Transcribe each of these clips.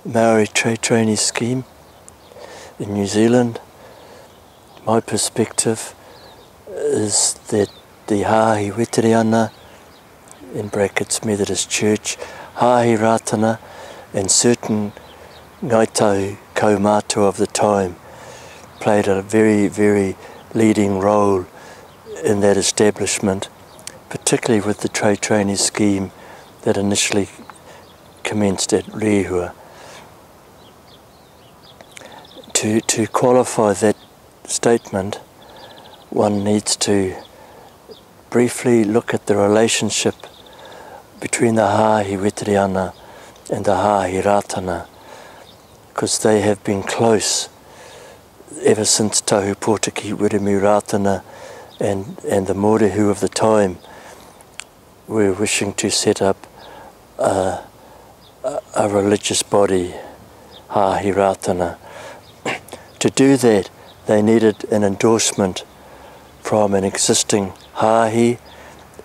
Maori trade trainee scheme in New Zealand. My perspective is that the Hāhi Weteriana, in brackets Methodist Church, Hāhi Rātana, and certain Ngaitahu kaumātua of the time played a very, very leading role in that establishment, particularly with the trade trainee scheme that initially commenced at Rehua. To qualify that statement, one needs to briefly look at the relationship between the Hāhi Weteriana and the Hāhi Rātana, because they have been close ever since Tahu Pōtiki Wiremu Rātana and the Mōrehu of the time were wishing to set up a religious body, Hāhi Rātana. To do that, they needed an endorsement from an existing Hāhi,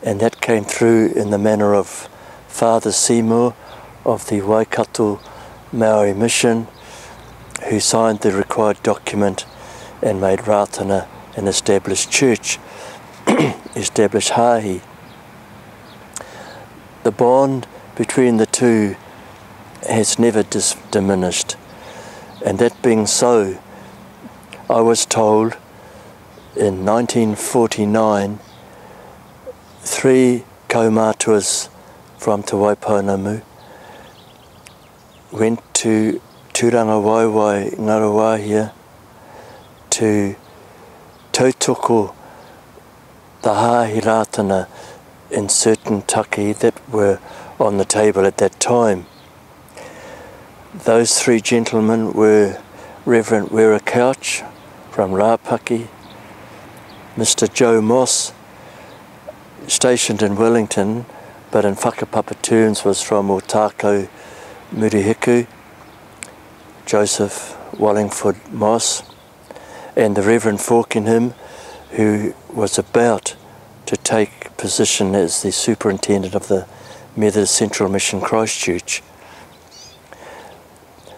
and that came through in the manner of Father Seymour of the Waikato Maori Mission, who signed the required document and made Rātana an established church, established Hāhi. The bond between the two has never diminished, and that being so, I was told in 1949 3 kaumātuas from Te Waipounamu went to Tūrangawaewae Ngaruawahia to tautoko the Hāhi Rātana in certain taki that were on the table at that time. Those 3 gentlemen were Reverend Wera Couch from Rāpaki, Mr. Joe Moss, stationed in Wellington, but in whakapapa terms was from Otako Murihiku, Joseph Wallingford Moss, and the Reverend Falkenham, who was about to take position as the superintendent of the Methodist Central Mission Christchurch.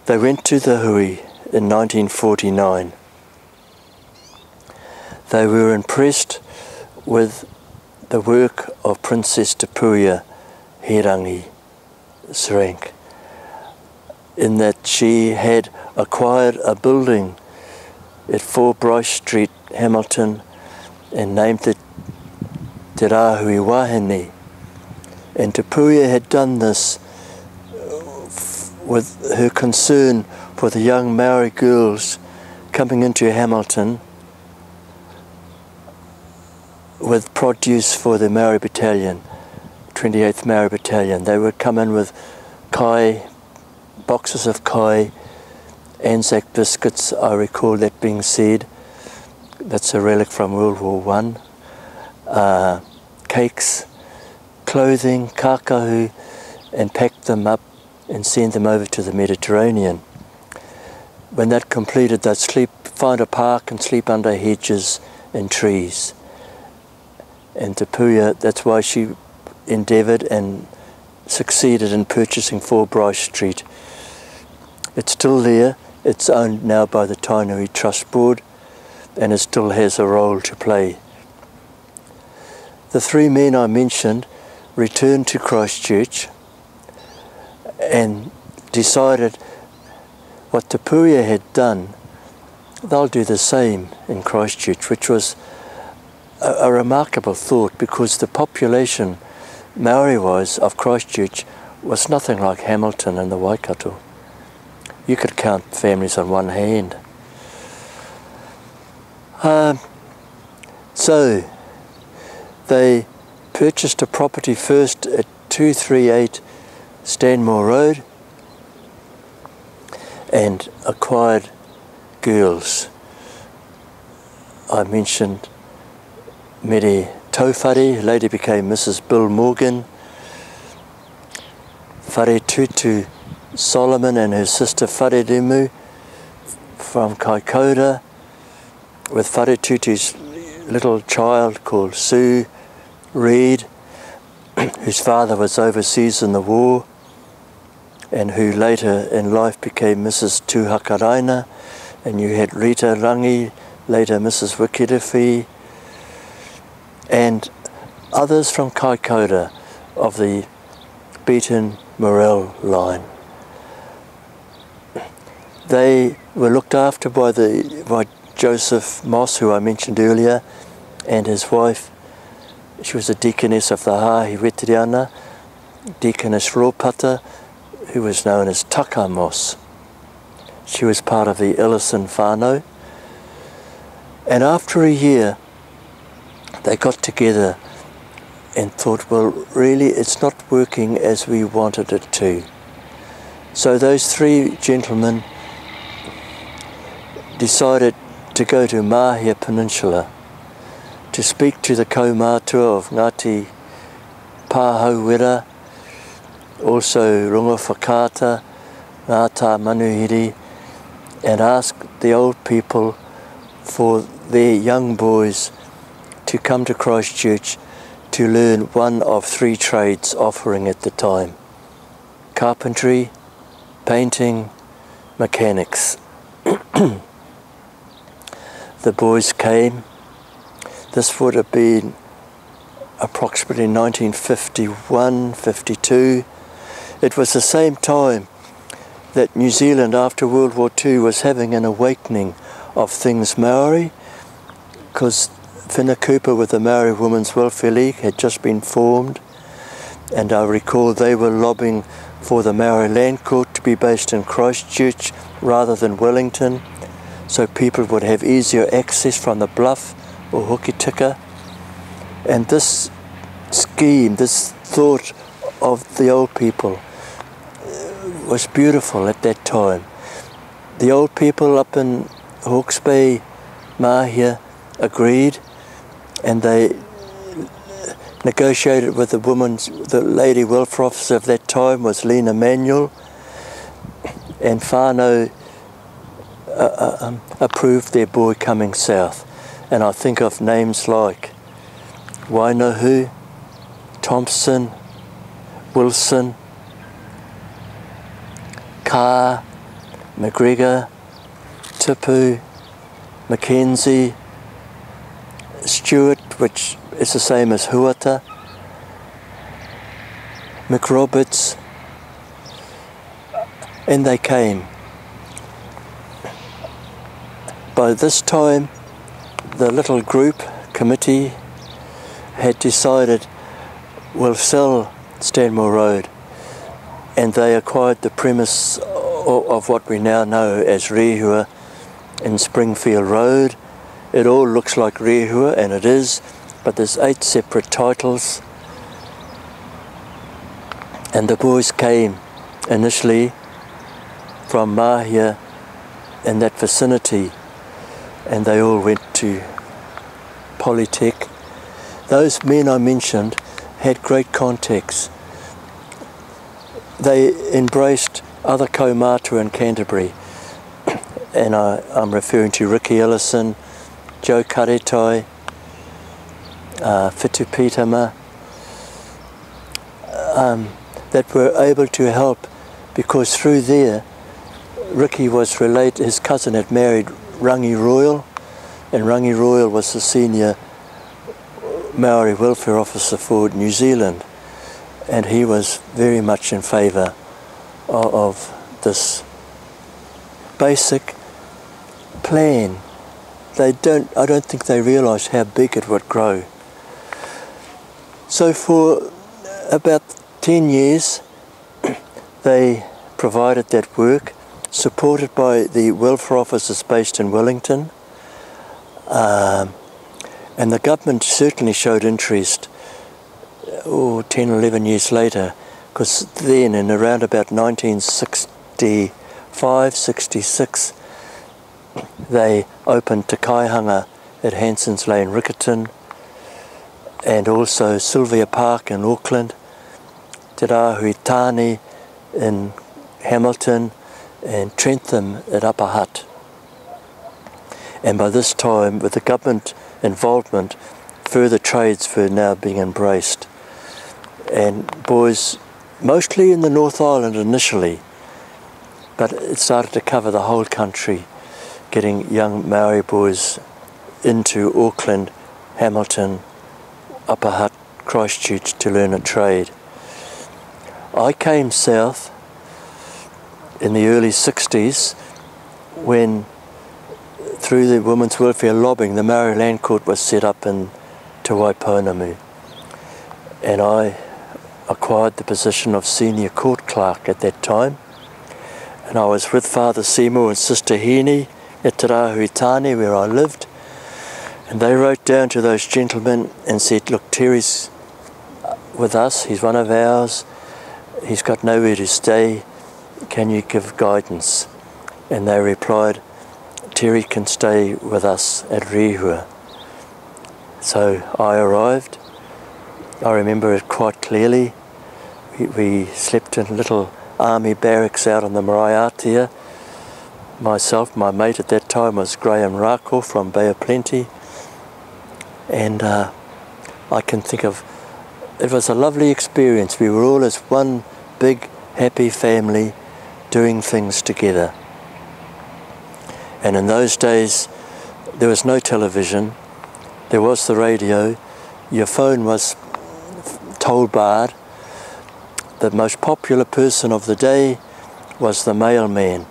They went to the Hui in 1949. They were impressed with the work of Princess Tapuia Herangi Srank, in that she had acquired a building at 4 Bryce Street, Hamilton, and named it Te Rāhui Wahine. And Tapuia had done this with her concern for the young Maori girls coming into Hamilton with produce for the Maori Battalion, 28th Maori Battalion. They would come in with kai, boxes of kai, Anzac biscuits, I recall that being said. That's a relic from World War I. Cakes, clothing, kākahu, and pack them up and send them over to the Mediterranean. When that completed, they'd find a park and sleep under hedges and trees. And Tapuia, that's why she endeavoured and succeeded in purchasing 4 Bryce Street. It's still there. It's owned now by the Tainui Trust Board, and it still has a role to play. The 3 men I mentioned returned to Christchurch and decided what Tapuia had done, they'll do the same in Christchurch, which was a remarkable thought, because the population, Maori-wise, of Christchurch was nothing like Hamilton and the Waikato. You could count families on one hand. So they purchased a property first at 238 Stanmore Road and acquired girls. I mentioned Mere Taufare, later became Mrs. Bill Morgan, Whare Tutu Solomon and her sister Whare Remu from Kaikoura, with Whare Tutu's little child called Sue Reed, whose father was overseas in the war, and who later in life became Mrs. Tuhakaraina, and you had Rita Rangi, later Mrs. Wikirefi, and others from Kaikoura of the Beaton Morel line. They were looked after by Joseph Moss, who I mentioned earlier, and his wife. She was a deaconess of the Hāhi Weteriana, Deaconess Ropata, who was known as Taka Moss. She was part of the Ellison whānau. And after a year, they got together and thought, well, really, it's not working as we wanted it to. So those three gentlemen decided to go to Mahia Peninsula to speak to the kaumātua of Ngāti Pāhauwera, also Runga Whakaata, Ngāta Manuhiri, and ask the old people for their young boys to come to Christchurch to learn one of three trades offering at the time: carpentry, painting, mechanics. The boys came. This would have been approximately 1951, 52. It was the same time that New Zealand after World War II was having an awakening of things Maori, because Whenua with the Maori Women's Welfare League had just been formed, and I recall they were lobbying for the Maori Land Court to be based in Christchurch rather than Wellington, so people would have easier access from the Bluff or Hokitika. And this scheme, this thought of the old people was beautiful at that time. The old people up in Hawke's Bay, Mahia, agreed, and they negotiated with the lady welfare officer of that time was Lena Manuel, and whānau approved their boy coming south. And I think of names like Wainahu, Thompson, Wilson, Carr, McGregor, Tipu, Mackenzie, Stewart, which is the same as Huata, McRoberts, and they came. By this time, the little group committee had decided we'll sell Stanmore Road, and they acquired the premise of what we now know as Rehua in Springfield Road. It all looks like Rehua, and it is, but there's 8 separate titles. And the boys came initially from Mahia in that vicinity, and they all went to Polytech. Those men I mentioned had great contacts. They embraced other kaumātua in Canterbury, and I'm referring to Ricky Ellison, Joe Karetai, Whitu Pitama, that were able to help, because through there Ricky was related, his cousin had married Rangi Royal, and Rangi Royal was the senior Maori welfare officer for New Zealand, and he was very much in favour of this basic plan. I don't think they realised how big it would grow. So for about 10 years they provided that work, supported by the welfare officers based in Wellington, and the government certainly showed interest 10, 11 years later, because then in around about 1965, 66, they opened Te Kaihanga at Hanson's Lane, Riccarton, and also Sylvia Park in Auckland, Te Rāhui Tāne in Hamilton, and Trentham at Upper Hutt. And by this time, with the government involvement, further trades were now being embraced. And boys mostly in the North Island initially, but it started to cover the whole country, getting young Maori boys into Auckland, Hamilton, Upper Hutt, Christchurch to learn a trade. I came south in the early 60s when, through the women's welfare lobbying, the Maori Land Court was set up in Te Waiponamu, and I acquired the position of senior court clerk at that time, and I was with Father Seymour and Sister Heaney at Te Rahuitane where I lived, and they wrote down to those gentlemen and said, look, Terry's with us, he's one of ours, he's got nowhere to stay, can you give guidance? And they replied, Terry can stay with us at Rehua. So I arrived. I remember it quite clearly. We slept in little army barracks out on the Moriatia. Myself, my mate at that time was Graham Rako from Bay of Plenty. And I can think of, it was a lovely experience. We were all as one big happy family doing things together. And in those days there was no television, there was the radio, your phone was toll barred. The most popular person of the day was the mailman,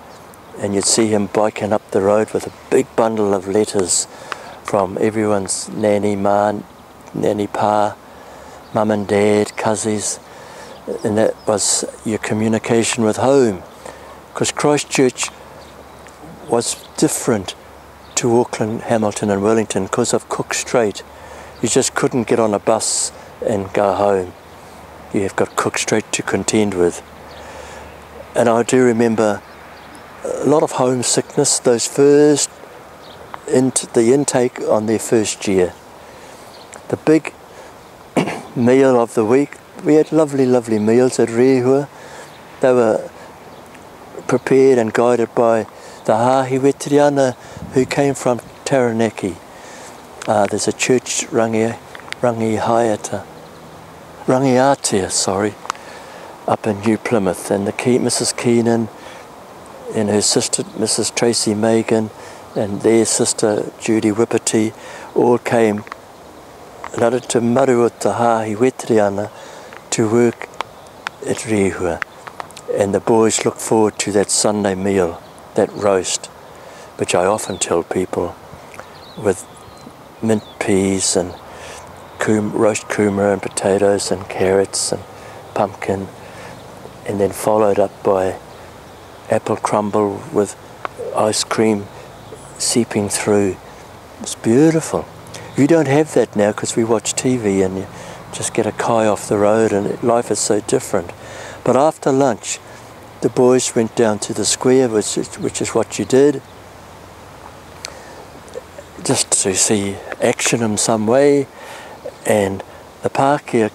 and you'd see him biking up the road with a big bundle of letters from everyone's nanny ma, nanny pa, mum and dad, cousins, and that was your communication with home. Because Christchurch was different to Auckland, Hamilton and Wellington because of Cook Strait. You just couldn't get on a bus and go home. You've got Cook Strait to contend with. And I do remember a lot of homesickness, those first, the intake on their first year. The big meal of the week, we had lovely, lovely meals at Rehua. They were prepared and guided by the Hāhi Weteriana who came from Taranaki. There's a church, Rangiatea, up in New Plymouth, and Mrs. Keenan and her sister, Mrs. Tracy Megan, and their sister, Judy Whippety, all came to Maru o te Hāhi Weteriana to work at Rehua. And the boys look forward to that Sunday meal, that roast, which I often tell people, with mint peas and roast kumara and potatoes and carrots and pumpkin, and then followed up by apple crumble with ice cream seeping through. It's beautiful. You don't have that now because we watch TV and you just get a kai off the road, and life is so different. But after lunch, the boys went down to the square, which is what you did, just to see action in some way, and the Pākehā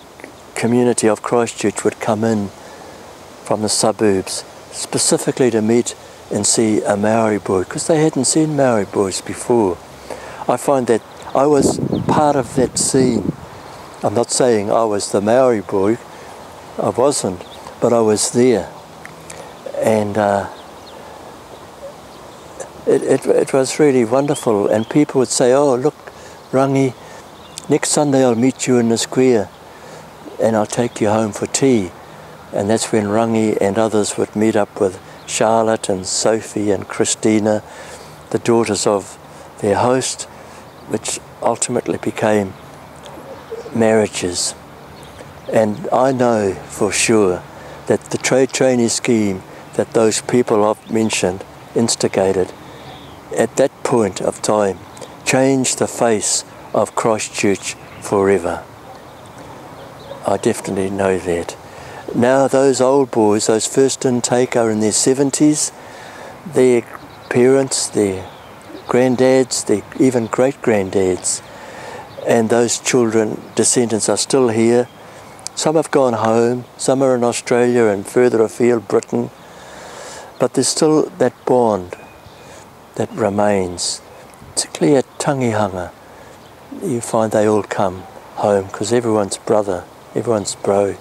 community of Christchurch would come in from the suburbs specifically to meet and see a Maori boy, because they hadn't seen Maori boys before. I find that I was part of that scene. I'm not saying I was the Maori boy, I wasn't, but I was there. And it was really wonderful, and people would say, oh look, Rangi, next Sunday I'll meet you in the square and I'll take you home for tea. And that's when Rangi and others would meet up with Charlotte and Sophie and Christina, the daughters of their host, which ultimately became marriages. And I know for sure that the trade trainee scheme that those people I've mentioned instigated at that point of time changed the face of Christchurch forever. I definitely know that. Now those old boys, those first intake, are in their 70s. Their parents, their granddads, their even great-granddads, and those children, descendants, are still here. Some have gone home, some are in Australia and further afield, Britain, but there's still that bond that remains, particularly at Tangihanga. You find they all come home because everyone's brother, everyone's bro.